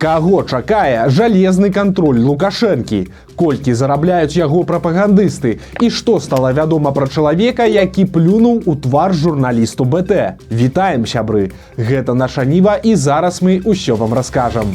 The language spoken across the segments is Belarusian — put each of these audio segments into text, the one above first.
Каго чакае жалезны кантроль Лукашэнкі? Колькі зарабляюць яго прапагандысты? І што стала вядома пра чалавека, які плюнуў у твар журналісту БТ? Вітаем, сябры! Гэта наша Ніва, і зараз мы ўсё вам раскажам.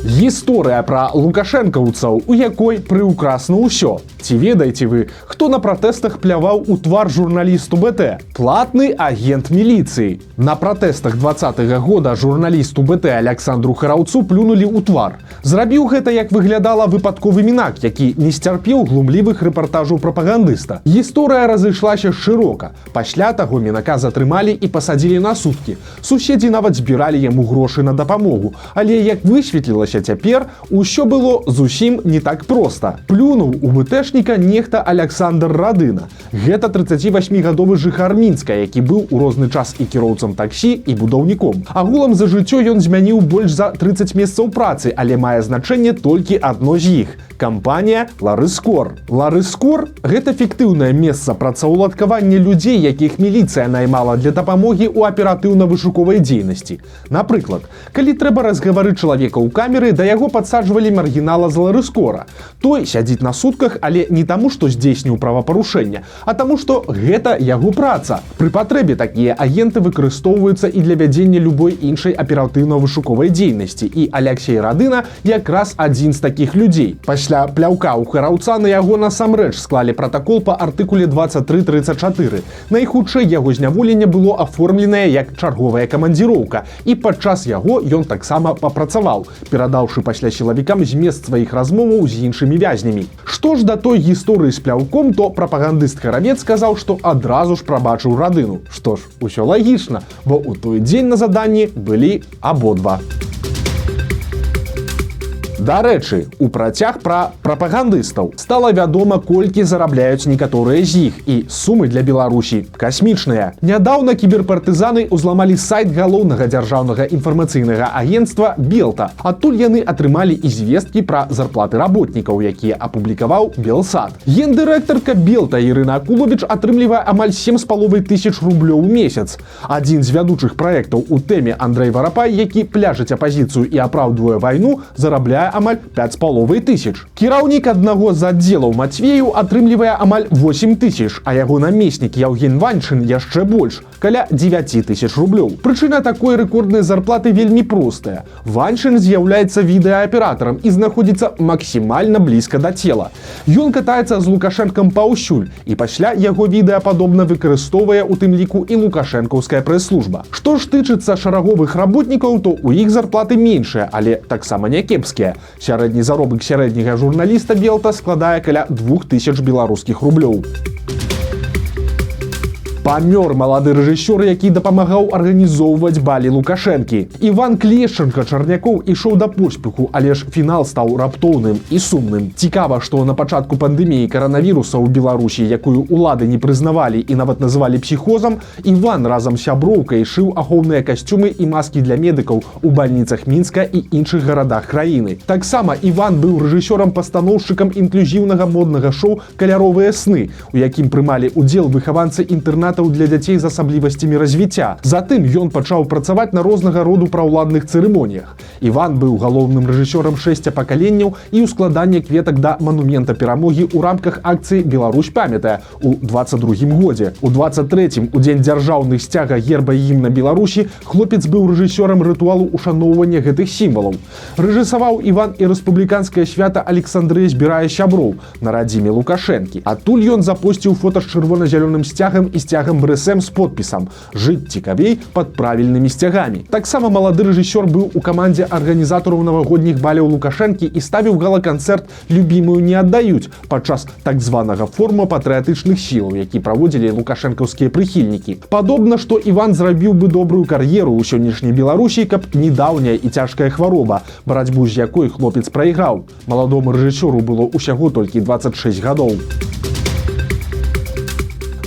Гісторыя пра лукашэнкаўцаў, у якой прыўкрасна ўсё. Ці ведаеце вы, хто на пратэстах пляваў у твар журналісту БТ? Платны агент міліцыі. На пратэстах 20-го года журналісту БТ Александру Хараўцу плюнулі ў твар. Зрабіў гэта, як выглядала, выпадковы мінак, які не сцярпеў глумлівых рэпартажаў прапагандыста. Гісторыя разышлася шырока. Пасля таго мінака затрымалі і пасадзілі на суткі. Суседзі нават збіралі яму грошы на дапамогу. Але, як высветлілася цяпер, усё было зусім не так проста. Плюнуў у БТшніка нехта Александр Радына. Гэта 38-гадовы жыхар Мінска, які быў у розны час і кіроўцам таксі, і будаўніком. Агулам за жыццё ён змяніў больш за 30 месцаў працы, але мае значэнне толькі адно з іх – кампанія Ларыскор. Ларыскор – гэта фіктыўнае месца працаўладкавання людзей, якіх міліцыя наймала для дапамогі ў аператыўна-вышуковай дзейнасці. Напрыклад, калі трэба разгаварыць чалавека ў камеры, да яго падсаджвалі маргінала з Ларыскора. Той сядзіць на сутках, але не таму, што здзейсніў правапарушэнне, а таму, што гэта яго праца. Пры патрэбе такія агенты выкарыстоўваюцца і для вядзення любой іншай аператыўна-вышуковай дзейнасці. І Алексей Радына якраз адзін з такіх людзей. Пасля пляўка ў Хараўца на яго насамрэч склалі пратакол па артыкуле 23.34. Найхутчэй яго зняволенне было аформленае як чарговая камандзіроўка, і падчас яго ён таксама папрацаваў, перадаўшы пасля сілавікам змест сваіх размоваў з іншымі вязнямі. Што ж да той гісторыі з пляўком, то прапагандыст Харавец сказаў, што адразу ж прабачыў Радыну. Што ж, усё лагічна, бо ў той дзень на заданні былі абодва. Дарэчы, у працяг пра прапагандыстаў стала вядома, колькі зарабляюць некаторыя з іх, і сумы для Беларусі касмічныя. Нядаўна кіберпартызаны ўзламалі сайт галоўнага дзяржаўнага інфармацыйнага агенцтва Белта. Адтуль яны атрымалі і звесткі пра зарплаты работнікаў, якія апублікаваў Белсат. Гендырэктарка Белта Ірына Акуловіч атрымлівае амаль 7,5 тысяч рублёў у месяц. Адзін з вядучых праектаў у тэме Андрэй Варапай, які пляжыць апазіцыю і апраўдвае вайну, зарабляе амаль 5,5 тысяч. Кіраўнік аднаго з аддзелаў Матвею атрымлівае амаль 8 тысяч, а яго намеснік Яўген Ваньшын яшчэ больш, каля 9 тысяч рублёў. Прычына такой рэкорднай зарплаты вельмі простая. Ваньшын з'яўляецца відэааператарам і знаходзіцца максімальна блізка да цела. Ён катаецца з Лукашэнкам паўсюль, і пасля яго відэа падобна выкарыстоўвае у тым ліку і лукашэнкаўская прэс-служба. Што ж тычыцца шараговых работнікаў, то у іх зарплаты меншыя, але таксама някепскія. Сярэдні заробак сярэдняга журналіста Белта складае каля 2000 беларускіх рублёў. Памёр малады рэжысёр, які дапамагаў арганізоўваць балі Лукашэнкі. Іван Клешчанка Чарнякоў ішоў да поспеху, але ж фінал стаў раптоўным і сумным. Цікава, што на пачатку пандэміі каранавіруса ў Беларусі, якую ўлады не прызнавалі і нават называлі псіхозам, Іван разам з сяброўкай шыў ахоўныя касцюмы і маскі для медыкаў у бальніцах Мінска і іншых гарадах краіны. Таксама Іван быў рэжысёрам-пастаноўшчыкам інклюзіўнага моднага шоу «Каляровыя сны», у якім прымалі ўдзел выхаванцы інтэрната для дзяцей з асаблівасцямі развіцця. Затым ён пачаў працаваць на рознага роду праўладных цырымоніях. Іван быў галоўным рэжысёрам 6 пакаленняў і ў складанні кветак да манумента перамогі ў рамках акцыі «Беларусь памятае» у 22-м годзе. У 23-м, у дзень дзяржаўных сцяга герба і гімна Беларусі, хлопец быў рэжысёрам рытуалу ушаноўвання гэтых сімвалаў. Рэжысаваў Іван і рэспубліканскае свята «Александрыя збірае сяброў» на радзіме Лукашэнкі. Адтуль ён запосціў фота з чырвона-зялёным сцягам і сцягам БРСМ з подпісам «Жыць цікавей пад правільнымі сцягамі». Таксама малады рэжысёр быў у камандзе арганізатараў навагодніх баляў Лукашэнкі і ставіў гала-канцэрт «Любімую не аддаюць» падчас так званага форума патрыятычных сілаў, які праводзілі лукашэнкаўскія прыхільнікі. Падобна, што Іван зрабіў бы добрую кар'еру ў сённяшняй Беларусі, каб недаўняя і цяжкая хвароба, барацьбу з якой хлопец прайграў. Маладому рэжысёру было ўсяго толькі 26 гадоў.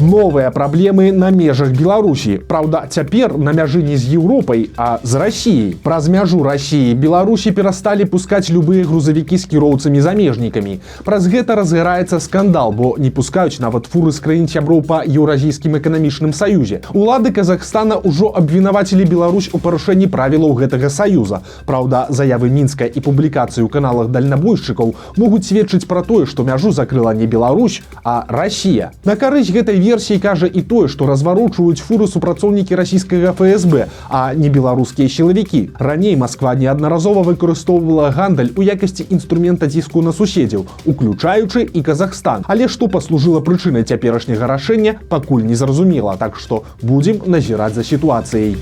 новыя праблемы на межах Беларусі. Праўда, цяпер на мяжы не з Еўропай, а з Расіяй. Праз мяжу Расіі і Беларусі перасталі пускаць любыя грузавікі з кіроўцамі-замежнікамі. Праз гэта разгараецца скандал, бо не пускаюць нават фуры з краін сяброў па Еўразійскім эканамічным саюзе. Улады Казахстана ўжо абвінавацілі Беларусь у парушэнні правілаў гэтага саюза. Праўда, заявы Мінска і публікацыі ў каналах дальнабойшчыкаў могуць сведчыць пра тое, што мяжу закрыла не Беларусь, а Расія. На карысць гэтай версіі кажа і тое, што разварочваюць фуры супрацоўнікі расійскага ФСБ, а не беларускія сілавікі. Раней Масква неаднаразова выкарыстоўвала гандаль у якасці інструмента ціску на суседзяў, уключаючы і Казахстан. Але што паслужыла прычынай цяперашняга рашэння, пакуль не зразумела, так што будзем назіраць за сітуацыяй.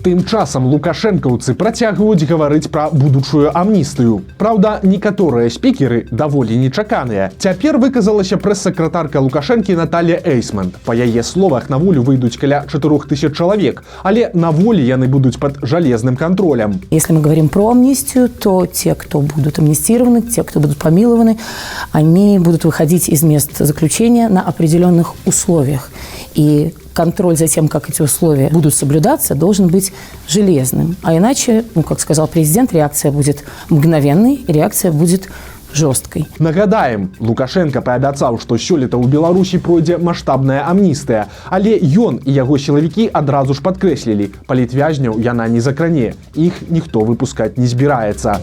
Тым часам лукашэнкаўцы працягваюць гаварыць пра будучую амністыю. Праўда, некаторыя спікеры даволі нечаканыя. Цяпер выказалася прэс-сакратарка Лукашэнкі Наталья Эйсман. Па яе словах, на волю выйдуць каля 4000 чалавек, але на волі яны будуць пад жалезным контролем. Если мы говорим про амнистию, то те, кто будут амнистированы, те, кто будут помилованы, они будут выходить из мест заключения на определенных условиях. И контроль за тем, как эти условия будут соблюдаться, должен быть железным. А иначе, как сказал президент, реакция будет мгновенной, и реакция будет жорсткай. Нагадаем, Лукашенко паабяцаў, што сёлета ў Беларусі пройдзе маштабная амністыя, але ён і яго сілавікі адразу ж падкрэслілі, палітвязняў яна не закране, іх ніхто выпускаць не збіраецца.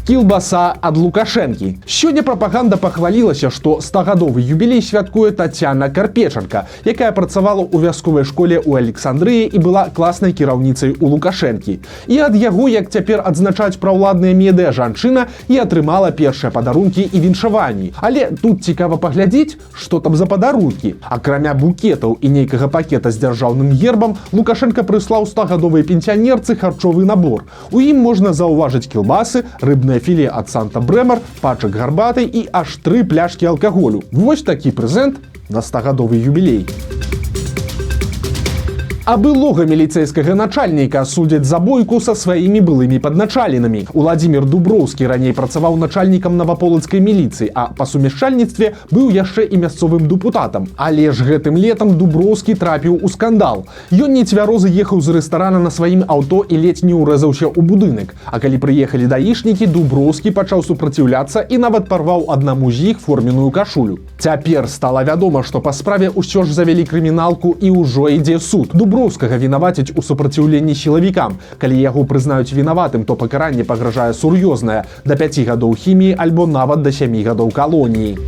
Кілбаса ад Лукашэнкі. Сёння прапаганда пахвалілася, што 100гадовы юбілей святкуе Тацяна Карпечанка, якая працавала ў вясковай школе ў Александрыі і была класнай кіраўніцай у Лукашэнкі. І ад яго, як цяпер адзначаюць праўладныя медыа, жанчына і атрымала першыя падарункі і віншаванні. Але тут цікава паглядзець, што там за падарункі. Акрамя букетаў і нейкага пакета з дзяржаўным гербам, Лукашенко прыслаў 100гадовай пенсіянерцы харчовы набор. У ім можна заўважыць кілбасы, рыбныя філе ад Санта-Брэмар, пачак гарбаты і аж 3 пляшкі алкаголю. Вось такі прэзэнт на 100гадовы юбілей. А былога міліцэйскага начальніка судзяць за бойку са сваімі былымі падначаленымі. Уладзімір Дуброўскі раней працаваў начальнікам наваполацкай міліцыі, а па сумяшчальніцтве быў яшчэ і мясцовым дэпутатам. Але ж гэтым летам Дуброўскі трапіў у скандал. Ён нецвярозы ехаў з рэстарана на сваім аўто і ледзь не ўрэзаўся ў будынак. А калі прыехалі даішнікі, Дуброўскі пачаў супраціўляцца і нават парваў аднаму з іх форменную кашулю. Цяпер стала вядома, што па справе ўсё ж завялі крыміналку і ўжо ідзе суд. Дуброўскага вінавацяць у супраціўленні сілавікам. Калі яго прызнаюць вінаватым, то пакаранне пагражае сур'ёзнае – да 5 гадоў хіміі альбо нават да 7 гадоў калоніі.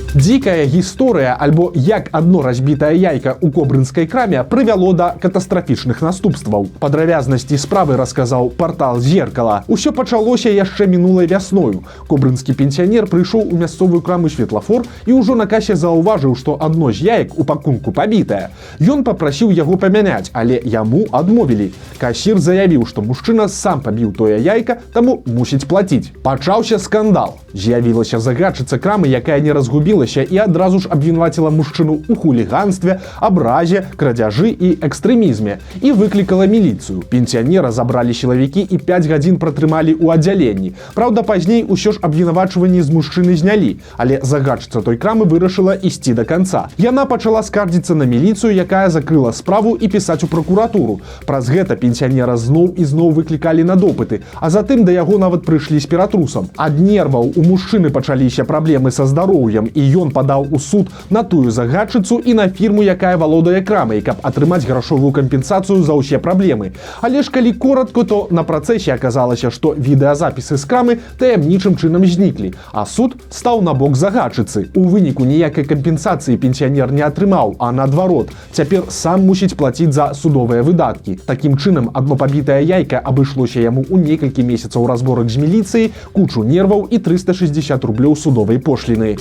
Дзікая гісторыя, альбо як адно разбітае яйка ў кобрынскай краме прывяло да катастрафічных наступстваў. Падрабязнасці справы расказаў партал «Зеркала». Усё пачалося яшчэ мінулай вясною. Кобрынскі пенсіянер прыйшоў у мясцовую краму «Светлафор» і ўжо на касе заўважыў, што адно з яек у пакунку пабітае. Ён папрасіў яго памяняць, але яму адмовілі. Касір заявіў, што мужчына сам пабіў тое яйка, таму мусіць плаціць. Пачаўся скандал. З'явілася загадчыца крамы, якая не разгубілася і адразу ж абвінаваціла мужчыну ў хуліганстве, абразе, крадзяжы і экстрэмізме і выклікала міліцыю. Пенсіянера забралі сілавікі і 5 гадзін пратрымалі ў аддзяленні. Праўда, пазней усё ж абвінавачванні з мужчыны знялі, але загадчыца той крамы вырашыла ісці да канца. Яна пачала скардзіцца на міліцыю, якая закрыла справу і пісаць у пракуратуру. Праз гэта пенсіянера зноў і зноў выклікалі на допыты, а затым да яго нават прыйшлі з ператрусам. Ад нерваў у мужчыны пачаліся праблемы са здароўем, і ён падаў у суд на тую загадчыцу і на фірму, якая валодае крамай, каб атрымаць грашовую кампенсацыю за ўсе праблемы. Але ж калі коротко, то на працэсе аказалася, што відэазапісы з крамы таямнічым чынам зніклі, а суд стаў на бок загадчыцы. У выніку ніякай кампенсацыі пенсіянер не атрымаў, а наадварот, цяпер сам мусіць плаціць за судовыя выдаткі. Такім чынам, адно пабітае яйка абышлося яму ў некалькі месяцаў разборак з міліцыяй, кучу нерваў і 360 рублёў судовай пошліны.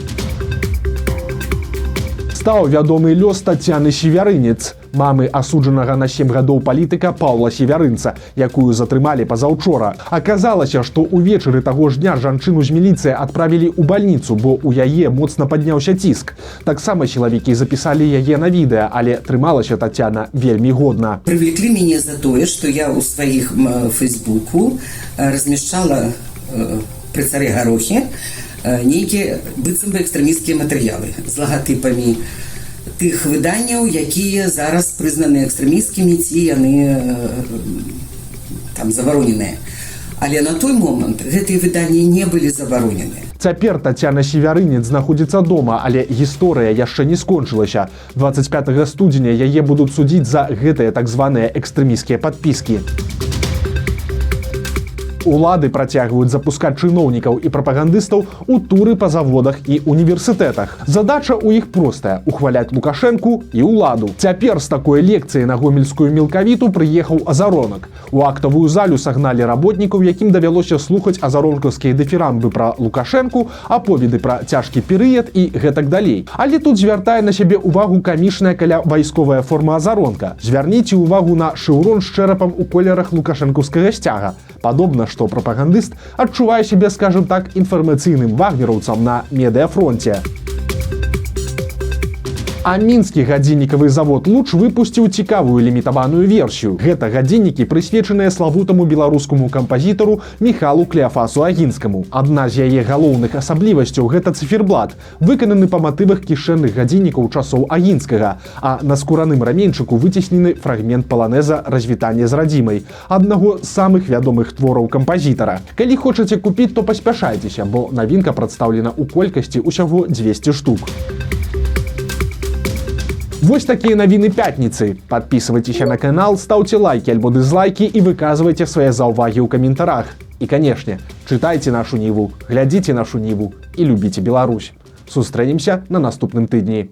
Стаў вядомы лёс Тацяны Севярынец, мамы асуджанага на 7 гадоў палітыка Паўла Севярынца, якую затрымалі пазаўчора. Аказалася, што ўвечары таго ж дня жанчыну з міліцыі адправілі ў бальніцу, бо ў яе моцна падняўся ціск. Таксама сілавікі запісалі яе на відэа, але трымалася Тацяна вельмі годна. Привлекли мяне за тое, што я ў сваіх фейсбуку размяшчала пры цары Гарохі нейкія быццам бы экстрэмісцкія матэрыялы з лагатыпамі тых выданняў, якія зараз прызнаны экстрэмісцкімі, ці яны там забароненыя. Але на той момант гэтыя выданні не былі забароненыя. Цяпер Тацяна Севярынец знаходзіцца дома, але гісторыя яшчэ не скончылася. 25 студзеня яе будуць судзіць за гэтыя так званыя экстрэмісцкія падпіскі. Улады працягваюць запускаць чыноўнікаў і прапагандыстаў у туры па заводах і універсітэтах. Задача ў іх простая – ухваляць Лукашэнку і ўладу. Цяпер з такой лекцыяй на гомельскую мелкавіту прыехаў Азаронак. У актавую залю сагналі работнікаў, якім давялося слухаць азаронкаўскія дыфірамбы пра Лукашэнку, аповеды пра цяжкі перыяд і гэтак далей. Але тут звяртае на сябе ўвагу камішная каля вайсковая форма Азаронка. Звярніце ўвагу на шэўрон з чэрапам у колерах лукашэнкаўскага сцяга. Падобна, што прапагандыст адчувае сябе, скажем так, інфармацыйным вагнераўцам на медыафронце. А мінскі гадзіннікавы завод «Луч» выпусціў цікавую лімітаваную версію. Гэта гадзіннікі, прысвечаныя славутаму беларускаму кампазітару Міхалу Клеафасу Агінскаму. Адна з яе галоўных асаблівасцяў – гэта цыферблат, выкананы па матывах кішэнных гадзіннікаў часоў Агінскага, а на скураным раменьчыку выцеснены фрагмент паланеза «Развітанне з радзімай», аднаго з самых вядомых твораў кампазітара. Калі хочаце купіць, то паспяшайцеся, бо навінка прадстаўлена ў колькасці ўсяго 200 штук. Вось такія навіны пятніцы. Подписывайтеся на канал, ставьте лайки альбо дызлайки и выказывайте свои заўвагі ў каментарах. И, конечно, читайте нашу Ніву, глядзіце нашу Ніву и любите Беларусь. Сустрэнемся на наступным тыдні.